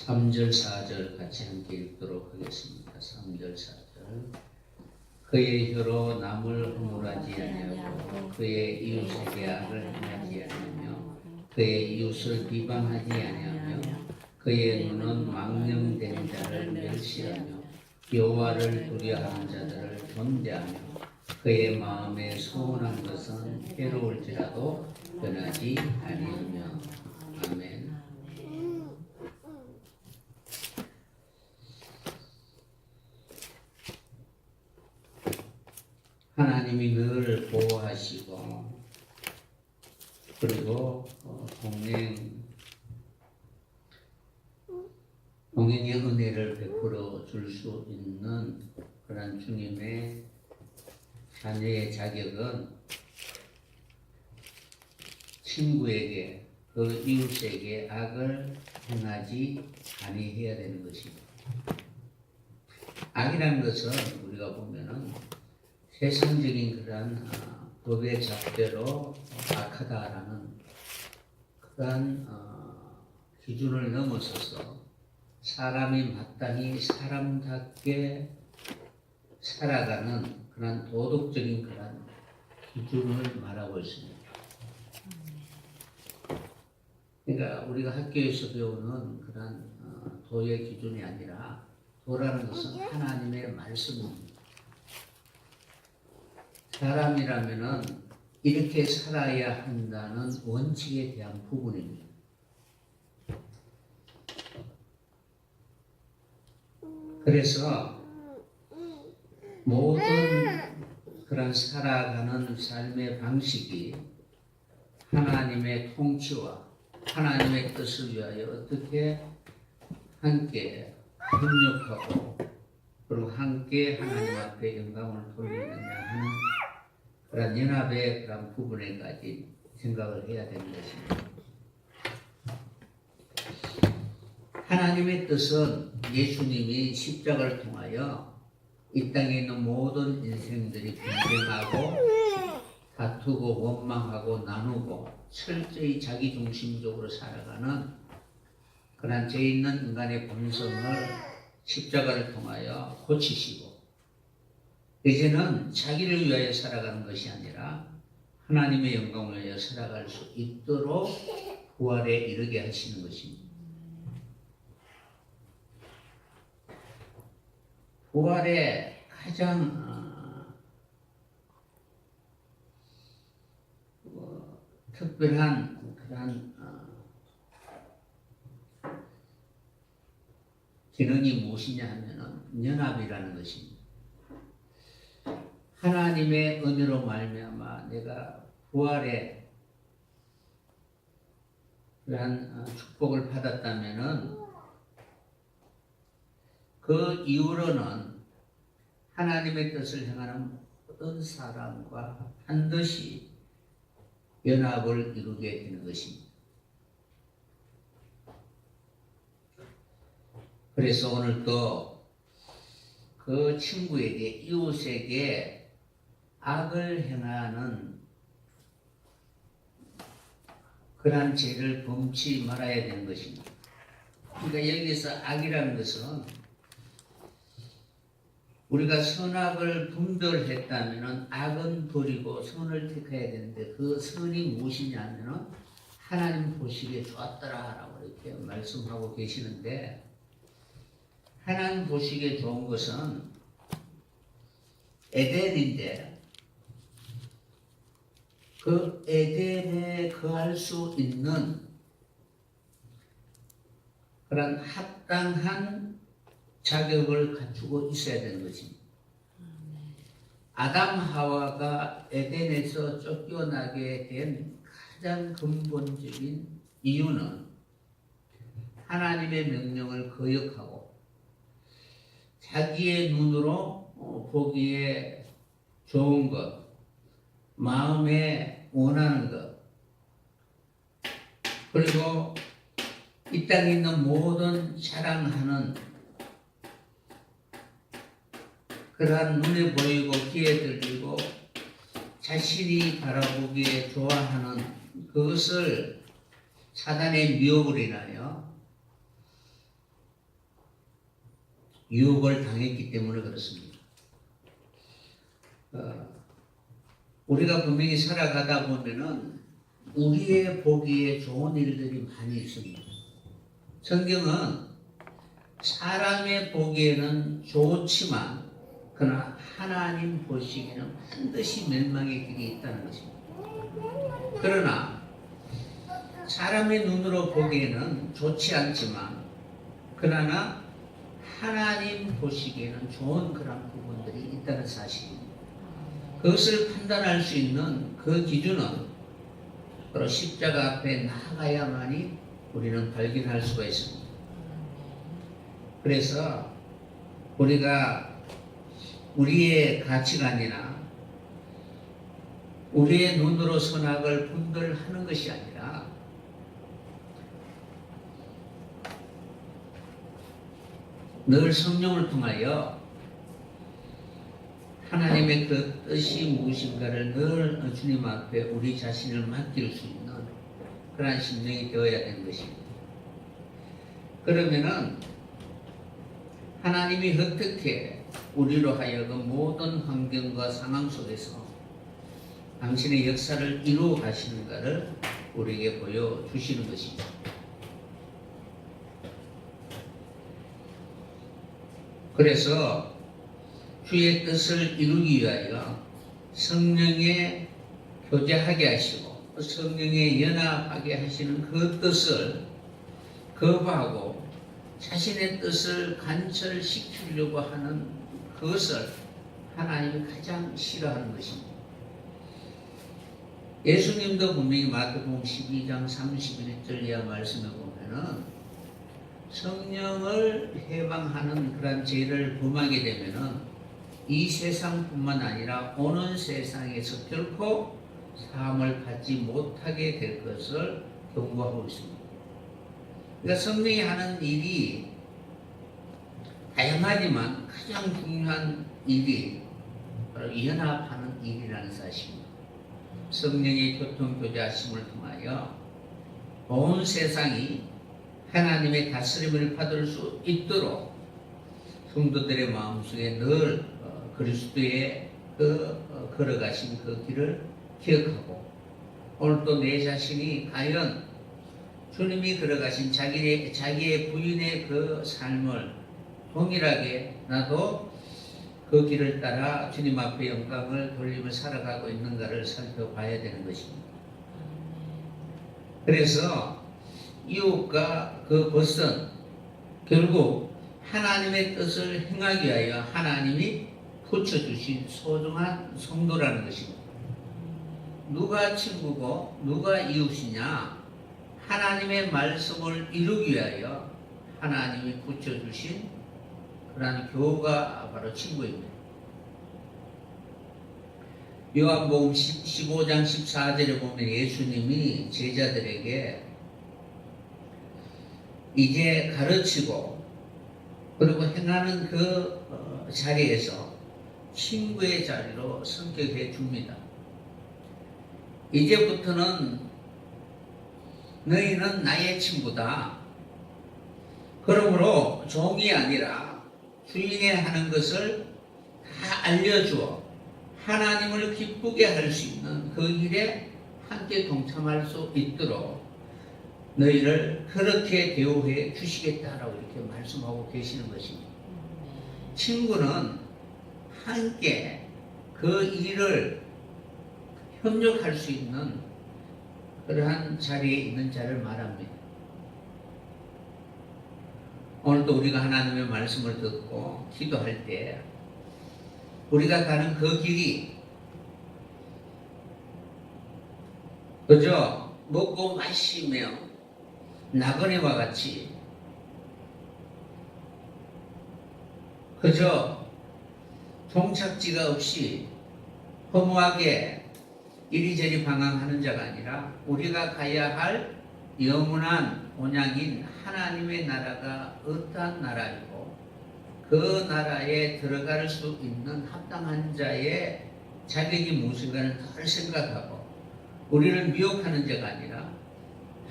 3절 4절 같이 함께 읽도록 하겠습니다. 3절 4절. 그의 혀로 남을 허물하지 아니하고 그의 이웃에게 악을 행하지 아니하며 그의 이웃을 비방하지 아니하며 그의 눈은 망령된 자를 멸시하며 여호와를 두려워하는 자들을 존대하며 그의 마음에 소원한 것은 해로울지라도 변하지 아니하며. 아멘. 하나님이 늘 보호하시고 그리고 동행의 은혜를 베풀어 줄 수 있는 그런 주님의 자녀의 자격은 친구에게 그 이웃에게 악을 행하지 아니해야 되는 것입니다. 악이라는 것은 우리가 보면은 세상적인 그런 법의 잣대로 악하다라는 그런 기준을 넘어서서 사람이 마땅히 사람답게 살아가는 그런 도덕적인 그런 기준을 말하고 있습니다. 그러니까 우리가 학교에서 배우는 그런 도의 기준이 아니라 도라는 것은 하나님의 말씀입니다. 사람이라면은 이렇게 살아야 한다는 원칙에 대한 부분입니다. 그래서 모든 그런 살아가는 삶의 방식이 하나님의 통치와 하나님의 뜻을 위하여 어떻게 함께 협력하고 그리고 함께 하나님 앞에 영광을 돌리느냐 하는 그런 연합의 그런 부분에까지 생각을 해야 되는 것입니다. 하나님의 뜻은 예수님이 십자가를 통하여 이 땅에 있는 모든 인생들이 분쟁하고 다투고 원망하고 나누고 철저히 자기중심적으로 살아가는 그런 죄 있는 인간의 본성을 십자가를 통하여 고치시고 이제는 자기를 위하여 살아가는 것이 아니라 하나님의 영광을 위하여 살아갈 수 있도록 부활에 이르게 하시는 것입니다. 부활의 가장 특별한 그런 기능이 무엇이냐 하면은 연합이라는 것입니다. 하나님의 은혜로 말미암아 내가 부활의 그런 축복을 받았다면은 그 이후로는 하나님의 뜻을 행하는 모든 사람과 반드시 연합을 이루게 되는 것입니다. 그래서 오늘도 그 친구에게 이웃에게 악을 행하는 그러한 죄를 범치 말아야 되는 것입니다. 그러니까 여기서 악이라는 것은 우리가 선악을 분별했다면 악은 버리고 선을 택해야 되는데 그 선이 무엇이냐 하면 하나님 보시기에 좋았더라라고 이렇게 말씀하고 계시는데 하나님 보시기에 좋은 것은 에덴인데 그 에덴에 거할 수 있는 그런 합당한 자격을 갖추고 있어야 되는 것입니다. 아담 하와가 에덴에서 쫓겨나게 된 가장 근본적인 이유는 하나님의 명령을 거역하고 자기의 눈으로 보기에 좋은 것, 마음에 원하는 것, 그리고 이 땅에 있는 모든 자랑하는 그러한 눈에 보이고 귀에 들리고 자신이 바라보기에 좋아하는 그것을 사단의 미혹을 인하여 유혹을 당했기 때문에 그렇습니다. 우리가 분명히 살아가다 보면은 우리의 보기에 좋은 일들이 많이 있습니다. 성경은 사람의 보기에는 좋지만 그러나 하나님 보시기에는 반드시 멸망의 길이 있다는 것입니다. 그러나 사람의 눈으로 보기에는 좋지 않지만 그러나 하나님 보시기에는 좋은 그런 부분들이 있다는 사실입니다. 그것을 판단할 수 있는 그 기준은 바로 십자가 앞에 나아가야만이 우리는 발견할 수가 있습니다. 그래서 우리가 우리의 가치관이나 우리의 눈으로 선악을 분별하는 것이 아니라 늘 성령을 통하여 하나님의 그 뜻이 무엇인가를 늘 주님 앞에 우리 자신을 맡길 수 있는 그러한 심령이 되어야 되는 것입니다. 그러면은 하나님이 어떻게 우리로 하여금 모든 환경과 상황 속에서 당신의 역사를 이루어 가시는가를 우리에게 보여주시는 것입니다. 그래서 주의 뜻을 이루기 위하여 성령에 교제하게 하시고 성령에 연합하게 하시는 그 뜻을 거부하고 자신의 뜻을 관철시키려고 하는 그것을 하나님이 가장 싫어하는 것입니다. 예수님도 분명히 마태복음 12장 31절 이하 말씀에 보면은 성령을 해방하는 그런 죄를 범하게 되면은 이 세상뿐만 아니라 오는 세상에서 결코 사함을 받지 못하게 될 것을 경고하고 있습니다. 그러니까 성령이 하는 일이 다양하지만 가장 중요한 일이 바로 연합하는 일이라는 사실입니다. 성령의 교통교제하심을 통하여 온 세상이 하나님의 다스림을 받을 수 있도록 성도들의 마음속에 늘 그리스도의 걸어가신 그 길을 기억하고 오늘 또 내 자신이 과연 주님이 걸어가신 자기의 부인의 그 삶을 동일하게 나도 그 길을 따라 주님 앞에 영광을 돌리며 살아가고 있는가를 살펴봐야 되는 것입니다. 그래서 이웃과 그 벗은 결국 하나님의 뜻을 행하기 위하여 하나님이 붙여주신 소중한 성도라는 것입니다. 누가 친구고 누가 이웃이냐? 하나님의 말씀을 이루기 위하여 하나님이 붙여주신 그러한 교우가 바로 친구입니다. 요한복음 15장 14절에 보면 예수님이 제자들에게 이제 가르치고 그리고 행하는 그 자리에서 친구의 자리로 성격해 줍니다. 이제부터는 너희는 나의 친구다. 그러므로 종이 아니라 주인이 하는 것을 다 알려주어 하나님을 기쁘게 할 수 있는 그 일에 함께 동참할 수 있도록 너희를 그렇게 대우해 주시겠다라고 이렇게 말씀하고 계시는 것입니다. 친구는 함께 그 일을 협력할 수 있는 그러한 자리에 있는 자를 말합니다. 오늘도 우리가 하나님의 말씀을 듣고 기도할 때 우리가 가는 그 길이 그저 먹고 마시며 나그네와 같이 그저 종착지가 없이 허무하게 이리저리 방황하는 자가 아니라 우리가 가야 할 영원한 본향인 하나님의 나라가 어떠한 나라이고 그 나라에 들어갈 수 있는 합당한 자의 자격이 무엇인가를 늘 생각하고 우리를 미혹하는 자가 아니라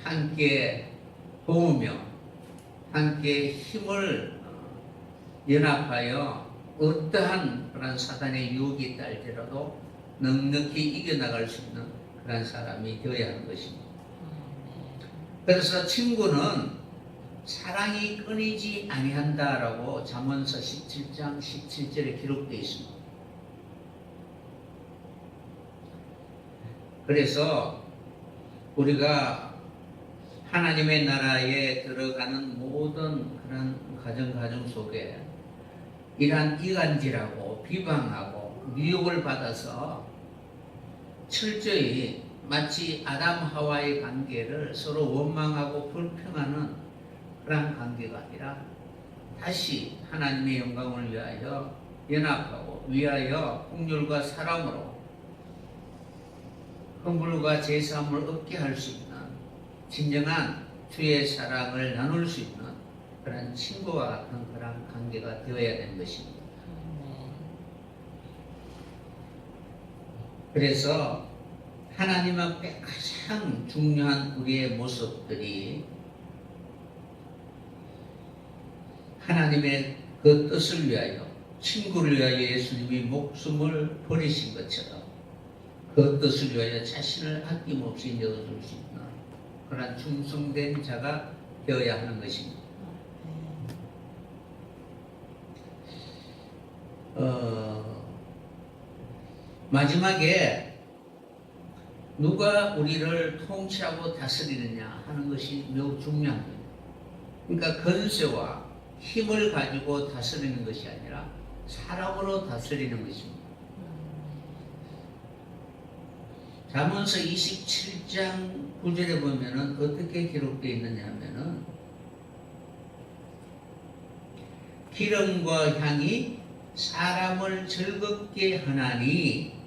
함께 도우며 함께 힘을 연합하여 어떠한 그런 사단의 유혹이 있다 할지라도 넉넉히 이겨나갈 수 있는 그런 사람이 되어야 하는 것입니다. 그래서 친구는 사랑이 끊이지 아니한다라고 잠언서 17장 17절에 기록되어 있습니다. 그래서 우리가 하나님의 나라에 들어가는 모든 그런 가정 속에 이러한 이간질하고 비방하고 미혹을 받아서 철저히 마치 아담 하와의 관계를 서로 원망하고 불평하는 그런 관계가 아니라 다시 하나님의 영광을 위하여 연합하고 위하여 긍휼과 사랑으로 헌물과 제사함을 얻게 할 수 있는 진정한 주의 사랑을 나눌 수 있는 그런 친구와 같은 그런 관계가 되어야 되는 것입니다. 그래서 하나님 앞에 가장 중요한 우리의 모습들이 하나님의 그 뜻을 위하여 친구를 위하여 예수님이 목숨을 버리신 것처럼 그 뜻을 위하여 자신을 아낌없이 내어줄 수 있는 그런 충성된 자가 되어야 하는 것입니다. 마지막에 누가 우리를 통치하고 다스리느냐 하는 것이 매우 중요합니다. 그러니까 권세와 힘을 가지고 다스리는 것이 아니라 사랑으로 다스리는 것입니다. 잠언서 27장 9절에 보면은 어떻게 기록되어 있느냐 하면은 기름과 향이 사람을 즐겁게 하나니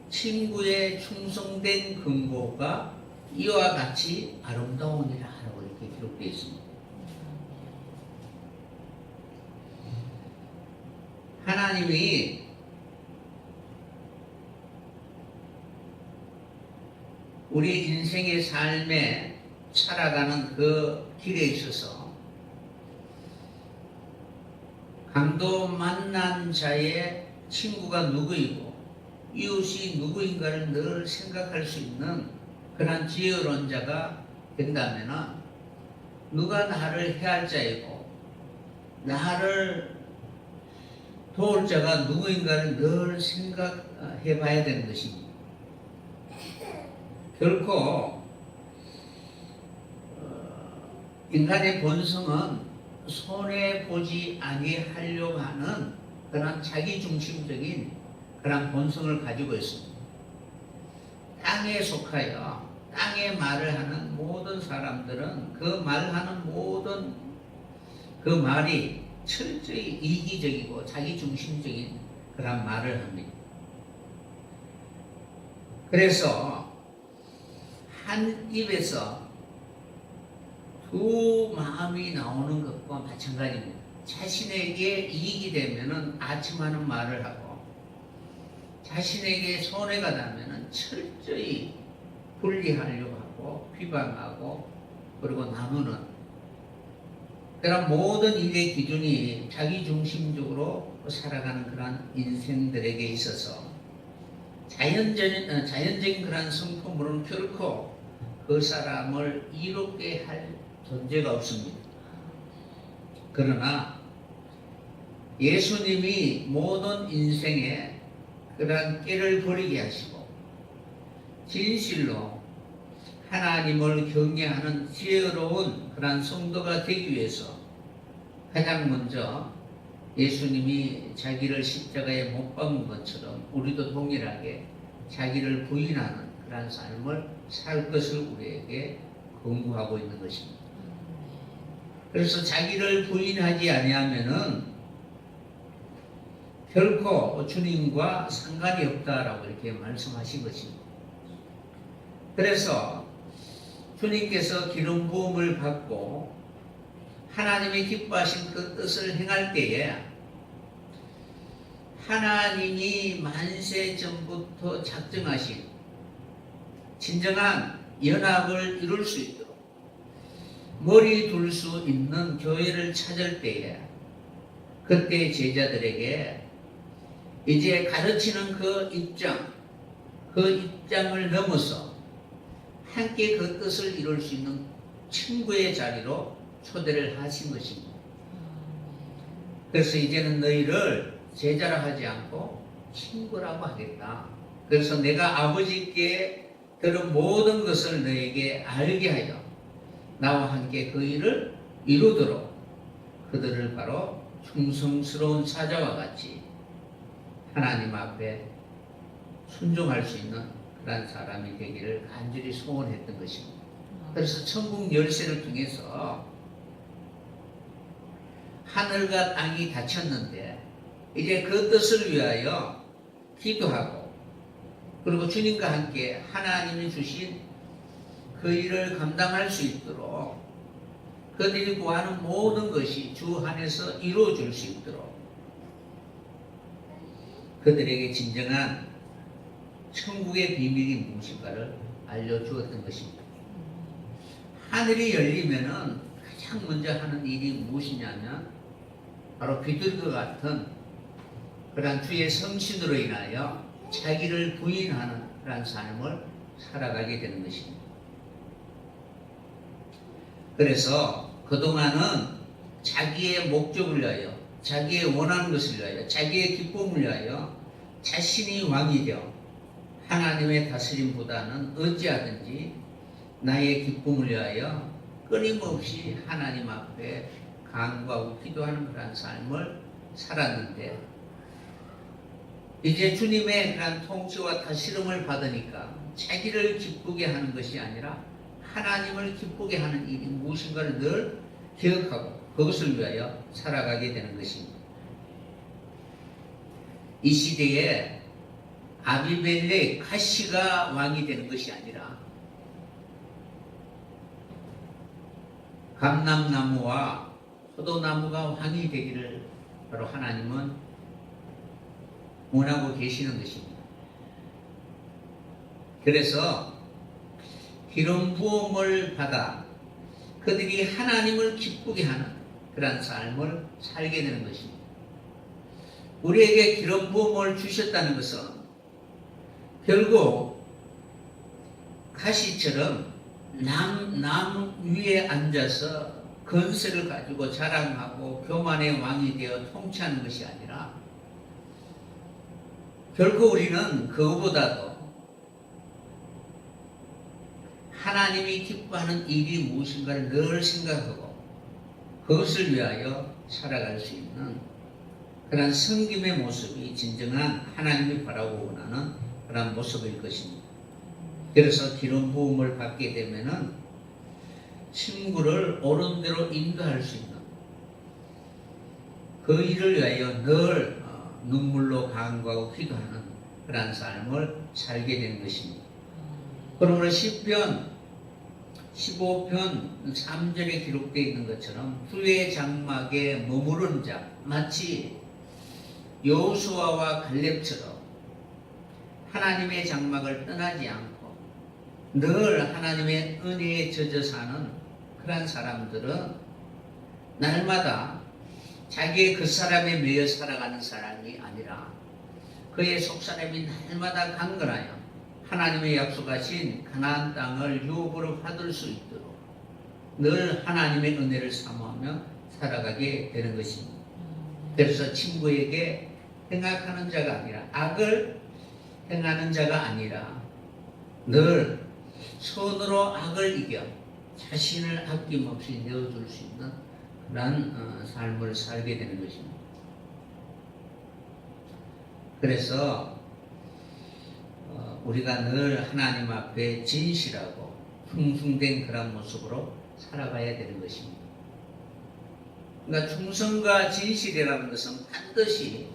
친구의 충성된 근거가 이와 같이 아름다우니라 라고 이렇게 기록되어 있습니다. 하나님이 우리 인생의 삶에 살아가는 그 길에 있어서 강도 만난 자의 친구가 누구이고 이웃이 누구인가를 늘 생각할 수 있는 그런 지혜로운 자가 된다면 누가 나를 해할 자이고 나를 도울 자가 누구인가를 늘 생각해 봐야 되는 것입니다. 결코 인간의 본성은 손해보지 아니하려고 하는 그런 자기중심적인 그런 본성을 가지고 있습니다. 땅에 속하여 땅의 말을 하는 모든 사람들은 그 말하는 모든 그 말이 철저히 이기적이고 자기중심적인 그런 말을 합니다. 그래서 한 입에서 두 마음이 나오는 것과 마찬가지입니다. 자신에게 이익이 되면은 아첨하는 말을 하고 자신에게 손해가 나면은 철저히 분리하려고 하고 비방하고 그리고 나누는 그런 모든 일의 기준이 자기중심적으로 살아가는 그런 인생들에게 있어서 자연적인 그런 성품으로는 결코 그 사람을 이롭게 할 존재가 없습니다. 그러나 예수님이 모든 인생에 그런 깨를 버리게 하시고 진실로 하나님을 경외하는 지혜로운 그런 성도가 되기 위해서 가장 먼저 예수님이 자기를 십자가에 못 박은 것처럼 우리도 동일하게 자기를 부인하는 그런 삶을 살 것을 우리에게 권고하고 있는 것입니다. 그래서 자기를 부인하지 아니하면은 결코 주님과 상관이 없다라고 이렇게 말씀하신 것입니다. 그래서 주님께서 기름 부음을 받고 하나님이 기뻐하신 그 뜻을 행할 때에 하나님이 만세 전부터 작정하신 진정한 연합을 이룰 수 있도록 머리 둘 수 있는 교회를 찾을 때에 그때 제자들에게 이제 가르치는 그 입장을 넘어서 함께 그 뜻을 이룰 수 있는 친구의 자리로 초대를 하신 것입니다. 그래서 이제는 너희를 제자라 하지 않고 친구라고 하겠다. 그래서 내가 아버지께 들은 모든 것을 너에게 알게 하여 나와 함께 그 일을 이루도록 그들을 바로 충성스러운 사자와 같이 하나님 앞에 순종할 수 있는 그런 사람이 되기를 간절히 소원했던 것입니다. 그래서 천국 열쇠를 통해서 하늘과 땅이 닫혔는데 이제 그 뜻을 위하여 기도하고 그리고 주님과 함께 하나님이 주신 그 일을 감당할 수 있도록 그들이 구하는 모든 것이 주 안에서 이루어질 수 있도록 그들에게 진정한 천국의 비밀이 무엇인가를 알려주었던 것입니다. 하늘이 열리면은 가장 먼저 하는 일이 무엇이냐면 바로 비둘기 같은 그러한 주의 성신으로 인하여 자기를 부인하는 그러한 삶을 살아가게 되는 것입니다. 그래서 그동안은 자기의 목적을 위하여 자기의 원하는 것을 위하여 자기의 기쁨을 위하여 자신이 왕이 되어 하나님의 다스림보다는 어찌하든지 나의 기쁨을 위하여 끊임없이 하나님 앞에 간구하고 기도하는 그런 삶을 살았는데 이제 주님의 그런 통치와 다스림을 받으니까 자기를 기쁘게 하는 것이 아니라 하나님을 기쁘게 하는 일이 무엇인가를 늘 기억하고 그것을 위하여 살아가게 되는 것입니다. 이 시대에 아비멜렉 가시가 왕이 되는 것이 아니라 감람나무와 포도나무가 왕이 되기를 바로 하나님은 원하고 계시는 것입니다. 그래서 기름 부음을 받아 그들이 하나님을 기쁘게 하는 그런 삶을 살게 되는 것입니다. 우리에게 기름 부음을 주셨다는 것은 결국 가시처럼 나무 위에 앉아서 건세를 가지고 자랑하고 교만의 왕이 되어 통치하는 것이 아니라 결국 우리는 그거보다도 하나님이 기뻐하는 일이 무엇인가를 늘 생각하고 그것을 위하여 살아갈 수 있는 그런 섬김의 모습이 진정한 하나님이 바라고 원하는 그런 모습일 것입니다. 그래서 기름 부음을 받게 되면은 친구를 옳은 대로 인도할 수 있는 그 일을 위하여 늘 눈물로 간구하고 기도하는 그런 삶을 살게 되는 것입니다. 그러므로 시편 15편 3절에 기록되어 있는 것처럼 주의 장막에 머무른 자 마치 여호수아와 갈렙처럼 하나님의 장막을 떠나지 않고 늘 하나님의 은혜에 젖어 사는 그런 사람들은 날마다 자기의 그 사람에 매여 살아가는 사람이 아니라 그의 속사람이 날마다 강건하여 하나님의 약속하신 가나안 땅을 유업으로 받을 수 있도록 늘 하나님의 은혜를 사모하며 살아가게 되는 것입니다. 그래서 친구에게 행악하는 자가 아니라 악을 행하는 자가 아니라 늘 선으로 악을 이겨 자신을 아낌없이 내어줄 수 있는 그런 삶을 살게 되는 것입니다. 그래서 우리가 늘 하나님 앞에 진실하고 충성된 그런 모습으로 살아가야 되는 것입니다. 그러니까 충성과 진실이라는 것은 반드시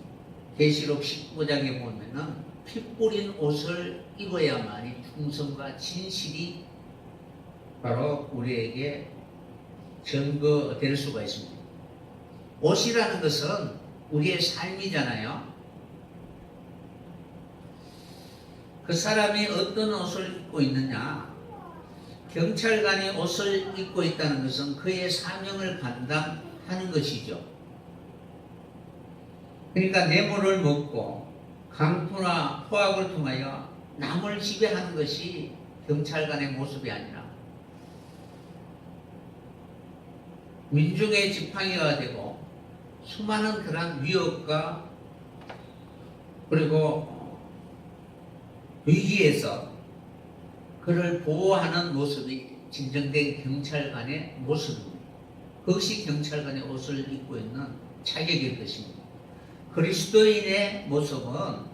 계시록 19장에 보면은 피 뿌린 옷을 입어야만이 충성과 진실이 바로 우리에게 증거될 수가 있습니다. 옷이라는 것은 우리의 삶이잖아요. 그 사람이 어떤 옷을 입고 있느냐, 경찰관이 옷을 입고 있다는 것은 그의 사명을 감당하는 것이죠. 그러니까 뇌물을 먹고 강포나 포악을 통하여 남을 지배하는 것이 경찰관의 모습이 아니라 민중의 지팡이가 되고 수많은 그런 위협과 그리고 위기에서 그를 보호하는 모습이 진정된 경찰관의 모습입니다. 그것이 경찰관의 옷을 입고 있는 자격일 것입니다. 그리스도인의 모습은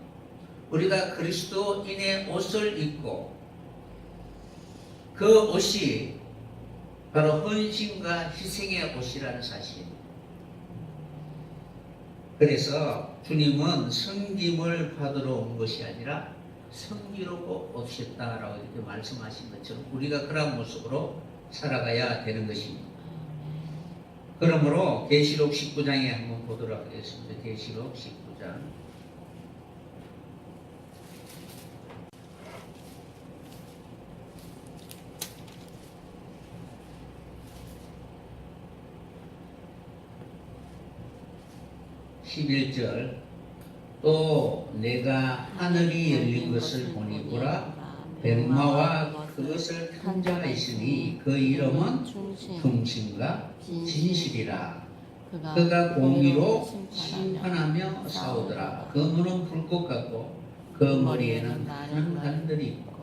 우리가 그리스도인의 옷을 입고 그 옷이 바로 헌신과 희생의 옷이라는 사실입니다. 그래서 주님은 섬김을 받으러 온 것이 아니라 섬기려고 오셨다라고 이렇게 말씀하신 것처럼 우리가 그런 모습으로 살아가야 되는 것입니다. 그러므로 계시록 19장에 한번 보도록 하겠습니다. 계시록 19장 11절 또 내가 하늘이 열린 것을 보니 보라 백마와 그것을 탄 자가 있으니 그 이름은 충신과 진실이라. 그가 공의로 심판하며 싸우더라. 그 문은 불꽃 같고 그 머리에는 많은 관들이 있고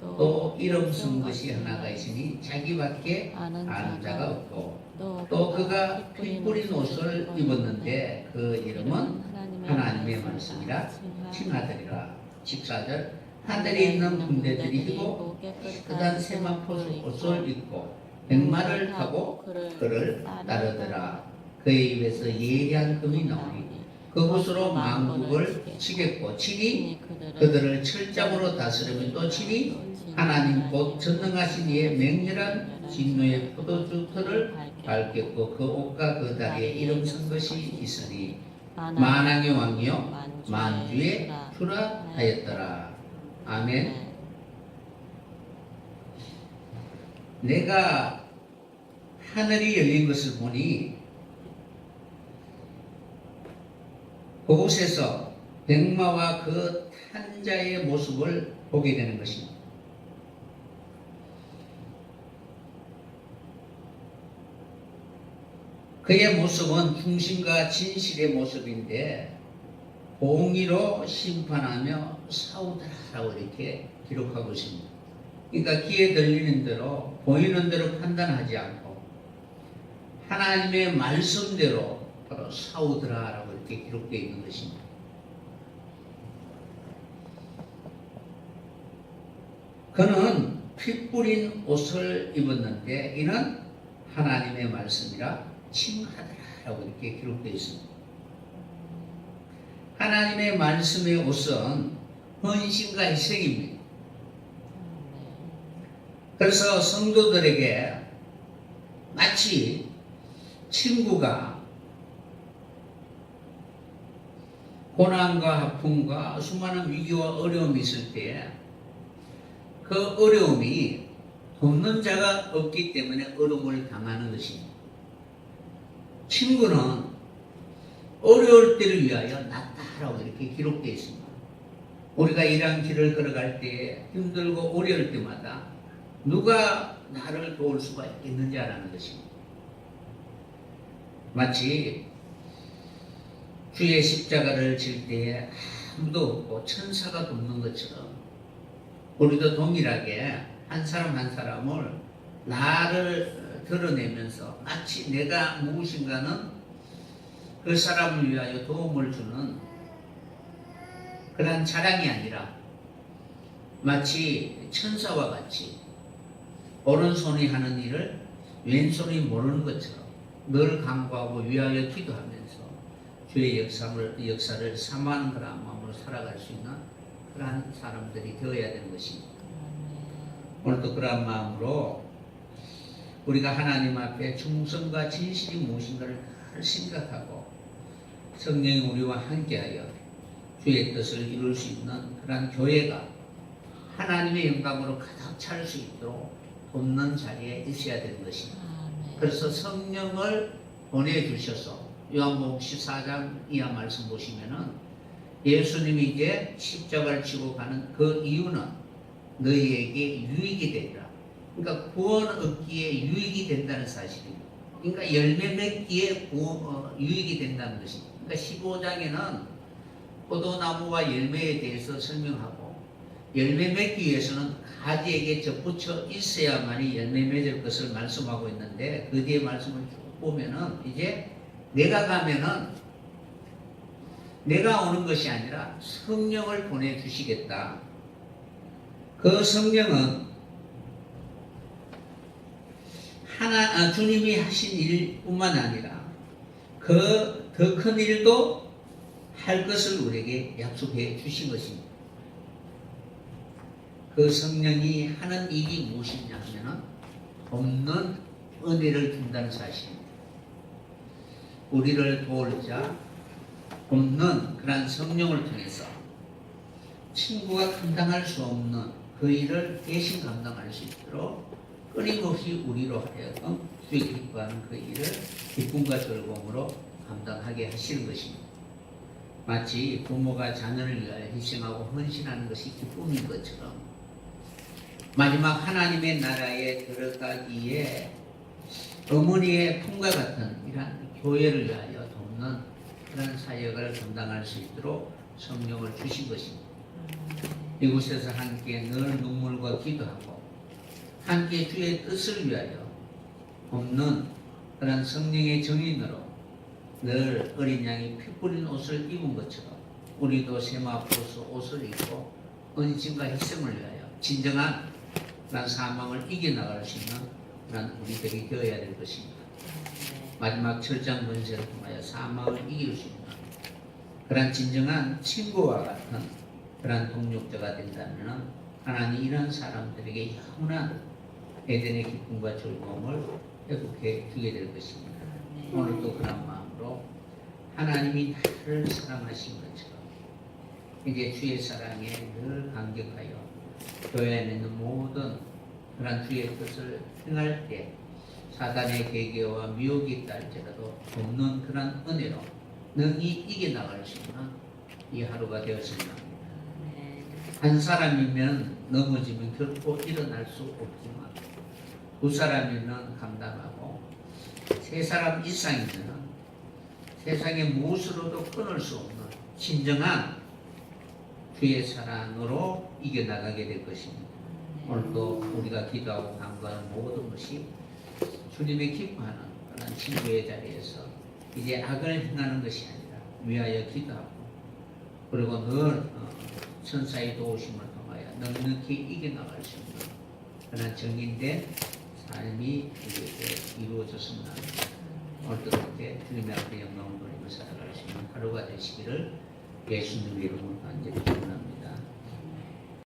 또 이름 쓴 것이 하나가 있으니 자기밖에 아는 자가 없고 또 그가 피 뿌린 옷을 입었는데 그 이름은 하나님의 말씀이라 칭하더니라. 14절 하늘에 있는 군대들이 희고 깨끗한 세마포 옷을 입고 백마를 타고 그를 따르더라. 그의 입에서 예리한 금이 나오니 그곳으로 만국을 치겠고 치니 그들을 철장으로 다스리며 또 치니 하나님 곧 전능하신 이의 맹렬한 진노의 포도주 틀을 밟겠고 그 옷과 그 다리에 이름 쓴 것이 있으니 만왕의 왕이요 만주의 주라 하였더라. 아멘. 내가 하늘이 열린 것을 보니 그곳에서 백마와 그 탄자의 모습을 보게 되는 것입니다. 그의 모습은 충신과 진실의 모습인데 공의로 심판하며 싸우더라라고 이렇게 기록하고 있습니다. 그러니까 귀에 들리는 대로 보이는 대로 판단하지 않고 하나님의 말씀대로 바로 싸우더라라고 이렇게 기록되어 있는 것입니다. 그는 피 뿌린 옷을 입었는데 이는 하나님의 말씀이라 칭하더라라고 이렇게 기록되어 있습니다. 하나님의 말씀의 옷은 헌신과 희생입니다. 그래서 성도들에게 마치 친구가 고난과 아픔과 수많은 위기와 어려움이 있을 때 그 어려움이 돕는 자가 없기 때문에 어려움을 당하는 것입니다. 친구는 어려울 때를 위하여 낫다라고 이렇게 기록되어 있습니다. 우리가 이러한 길을 걸어갈 때 힘들고 어려울 때마다 누가 나를 도울 수가 있겠는지라는 것입니다. 마치 주의 십자가를 질 때에 아무도 없고 천사가 돕는 것처럼 우리도 동일하게 한 사람 한 사람을 나를 드러내면서 마치 내가 무엇인가는 그 사람을 위하여 도움을 주는 그런 자랑이 아니라 마치 천사와 같이 오른손이 하는 일을 왼손이 모르는 것처럼 늘 간구하고 위하여 기도하면서 주의 역사를 사모하는 그런 마음으로 살아갈 수 있는 그러한 사람들이 되어야 되는 것입니다. 오늘도 그러한 마음으로 우리가 하나님 앞에 충성과 진실이 무엇인가를 잘 생각하고 성령이 우리와 함께하여 주의 뜻을 이룰 수 있는 그러한 교회가 하나님의 영광으로 가득 찰 수 있도록 돕는 자리에 있어야 되는 것입니다. 그래서 성령을 보내주셔서 요한복음 14장 이하 말씀 보시면은 예수님이 이제 십자가를 지고 가는 그 이유는 너희에게 유익이 되리라. 그러니까 구원 얻기에 유익이 된다는 사실입니다. 그러니까 열매 맺기에 유익이 된다는 것입니다. 그러니까 15장에는 포도나무와 열매에 대해서 설명하고 열매 맺기 위해서는 가지에게 접붙여 있어야만이 열매 맺을 것을 말씀하고 있는데 그 뒤에 말씀을 쭉 보면은 이제 내가 가면은 내가 오는 것이 아니라 성령을 보내주시겠다. 그 성령은 주님이 하신 일뿐만 아니라 그 더 큰 일도 할 것을 우리에게 약속해 주신 것입니다. 그 성령이 하는 일이 무엇이냐 하면은 없는 은혜를 준다는 사실입니다. 우리를 도울 자 없는 그런 성령을 통해서 친구가 감당할 수 없는 그 일을 대신 감당할 수 있도록 끊임없이 우리로 하여금 주의 기뻐하는 그 일을 기쁨과 즐거움으로 감당하게 하시는 것입니다. 마치 부모가 자녀를 위하여 희생하고 헌신하는 것이 기쁨인 것처럼 마지막 하나님의 나라에 들어가기에 어머니의 품과 같은 이러한 교회를 위하여 돕는 그런 사역을 감당할 수 있도록 성령을 주신 것입니다. 이곳에서 함께 늘 눈물과 기도하고 함께 주의 뜻을 위하여 없는 그런 성령의 정인으로 늘 어린 양이 피 뿌린 옷을 입은 것처럼 우리도 세마포스 옷을 입고 헌신과 희생을 위하여 진정한 그런 사망을 이겨나갈 수 있는 그런 우리들이 되어야 될 것입니다. 마지막 철장 권세를 통하여 사망을 이길 수 있는 그런 진정한 친구와 같은 그런 동력자가 된다면 하나님 이런 사람들에게 영원한 에덴의 기쁨과 즐거움을 회복해 주게 될 것입니다. 오늘도 그런 마음으로 하나님이 나를 사랑하신 것처럼 이제 주의 사랑에 늘 감격하여 교회 안에 있는 모든 그런 주의 뜻을 행할 때 사단의 계계와 미혹이 있다 할지라도 돕는 그런 은혜로 능히 이겨나갈 수 있는 이 하루가 되었으면 합니다. 한 사람이면 넘어지면 결코 일어날 수 없지만 두 사람이면 감당하고 세 사람 이상이면 세상의 무엇으로도 끊을 수 없는 진정한 주의 사랑으로 이겨나가게 될 것입니다. 오늘도 우리가 기도하고 간구하는 모든 것이 주님의 기뻐하는 그런 친구의 자리에서 이제 악을 행하는 것이 아니라 위하여 기도하고 그리고 늘 천사의 도우심을 통하여 넉넉히 이겨나갈 수 있는 그런 정인된 삶이 우리에게 이루어졌으면 합니다. 오늘도 그렇게 주님의 앞에 영광을 돌리며 살아갈 수 있는 하루가 되시기를 예수님 이름으로 간절히 축원합니다.